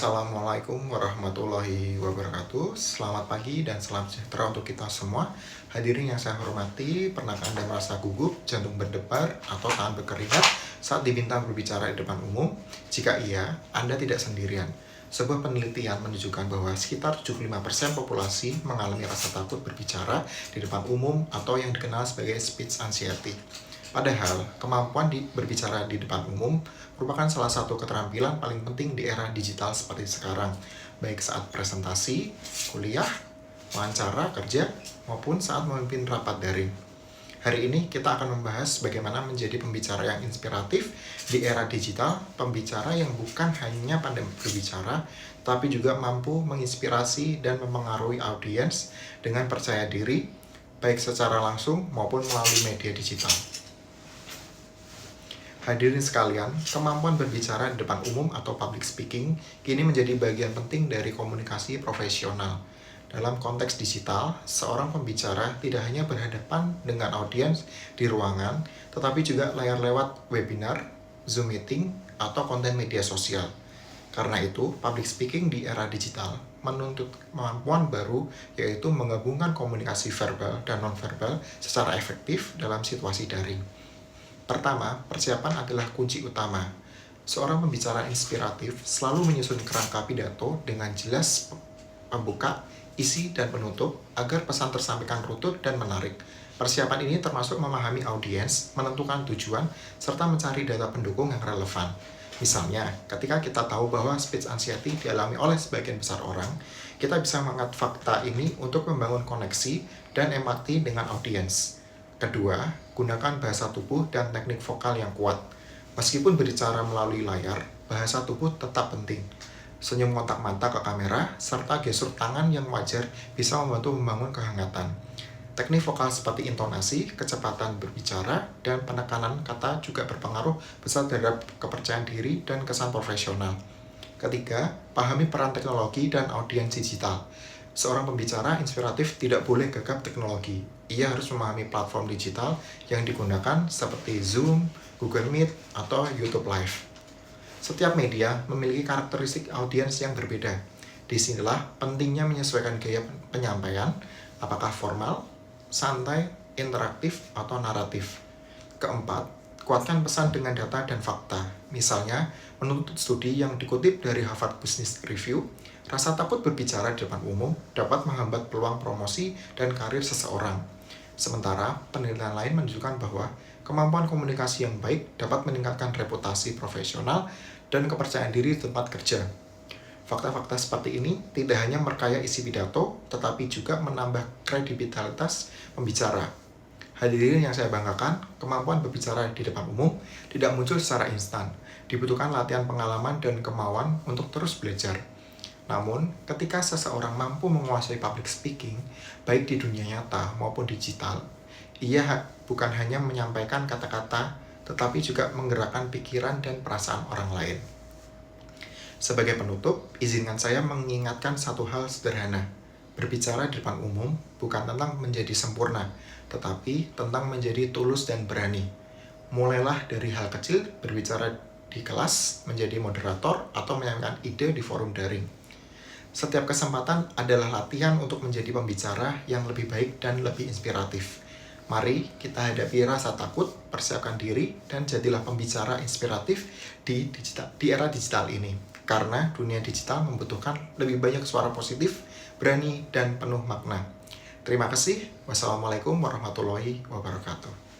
Assalamualaikum warahmatullahi wabarakatuh. Selamat pagi dan salam sejahtera untuk kita semua. Hadirin yang saya hormati, pernahkah Anda merasa gugup, jantung berdebar, atau tangan berkeringat saat diminta berbicara di depan umum? Jika iya, Anda tidak sendirian. Sebuah penelitian menunjukkan bahwa sekitar 75% populasi mengalami rasa takut berbicara di depan umum atau yang dikenal sebagai speech anxiety. Padahal, kemampuan berbicara di depan umum merupakan salah satu keterampilan paling penting di era digital seperti sekarang, baik saat presentasi, kuliah, wawancara kerja, maupun saat memimpin rapat daring. Hari ini kita akan membahas bagaimana menjadi pembicara yang inspiratif di era digital, pembicara yang bukan hanya pandai berbicara, tapi juga mampu menginspirasi dan memengaruhi audiens dengan percaya diri, baik secara langsung maupun melalui media digital. Hadirin sekalian, kemampuan berbicara di depan umum atau public speaking kini menjadi bagian penting dari komunikasi profesional. Dalam konteks digital, seorang pembicara tidak hanya berhadapan dengan audiens di ruangan, tetapi juga layar lewat webinar, Zoom meeting, atau konten media sosial. Karena itu, public speaking di era digital menuntut kemampuan baru, yaitu menggabungkan komunikasi verbal dan nonverbal secara efektif dalam situasi daring. Pertama, persiapan adalah kunci utama. Seorang pembicara inspiratif selalu menyusun kerangka pidato dengan jelas pembuka, isi, dan penutup agar pesan tersampaikan runtuh dan menarik. Persiapan ini termasuk memahami audiens, menentukan tujuan, serta mencari data pendukung yang relevan. Misalnya, ketika kita tahu bahwa speech anxiety dialami oleh sebagian besar orang, kita bisa mengangkat fakta ini untuk membangun koneksi dan empati dengan audiens. Kedua, gunakan bahasa tubuh dan teknik vokal yang kuat. Meskipun berbicara melalui layar, bahasa tubuh tetap penting. Senyum kontak mata ke kamera, serta gestur tangan yang wajar bisa membantu membangun kehangatan. Teknik vokal seperti intonasi, kecepatan berbicara, dan penekanan kata juga berpengaruh besar terhadap kepercayaan diri dan kesan profesional. Ketiga, pahami peran teknologi dan audiens digital. Seorang pembicara inspiratif tidak boleh gegap teknologi. Ia harus memahami platform digital yang digunakan seperti Zoom, Google Meet, atau YouTube Live. Setiap media memiliki karakteristik audiens yang berbeda. Disinilah pentingnya menyesuaikan gaya penyampaian, apakah formal, santai, interaktif, atau naratif. Keempat, kuatkan pesan dengan data dan fakta. Misalnya, menurut studi yang dikutip dari Harvard Business Review, rasa takut berbicara di depan umum dapat menghambat peluang promosi dan karir seseorang. Sementara, penelitian lain menunjukkan bahwa kemampuan komunikasi yang baik dapat meningkatkan reputasi profesional dan kepercayaan diri di tempat kerja. Fakta-fakta seperti ini tidak hanya memperkaya isi pidato, tetapi juga menambah kredibilitas pembicara. Hadirin yang saya banggakan, kemampuan berbicara di depan umum tidak muncul secara instan. Dibutuhkan latihan pengalaman dan kemauan untuk terus belajar. Namun, ketika seseorang mampu menguasai public speaking, baik di dunia nyata maupun digital, ia bukan hanya menyampaikan kata-kata, tetapi juga menggerakkan pikiran dan perasaan orang lain. Sebagai penutup, izinkan saya mengingatkan satu hal sederhana. Berbicara di depan umum bukan tentang menjadi sempurna, tetapi tentang menjadi tulus dan berani. Mulailah dari hal kecil, berbicara di kelas, menjadi moderator, atau menyampaikan ide di forum daring. Setiap kesempatan adalah latihan untuk menjadi pembicara yang lebih baik dan lebih inspiratif. Mari kita hadapi rasa takut, persiapkan diri, dan jadilah pembicara inspiratif di era digital ini. Karena dunia digital membutuhkan lebih banyak suara positif, berani, dan penuh makna. Terima kasih. Wassalamualaikum warahmatullahi wabarakatuh.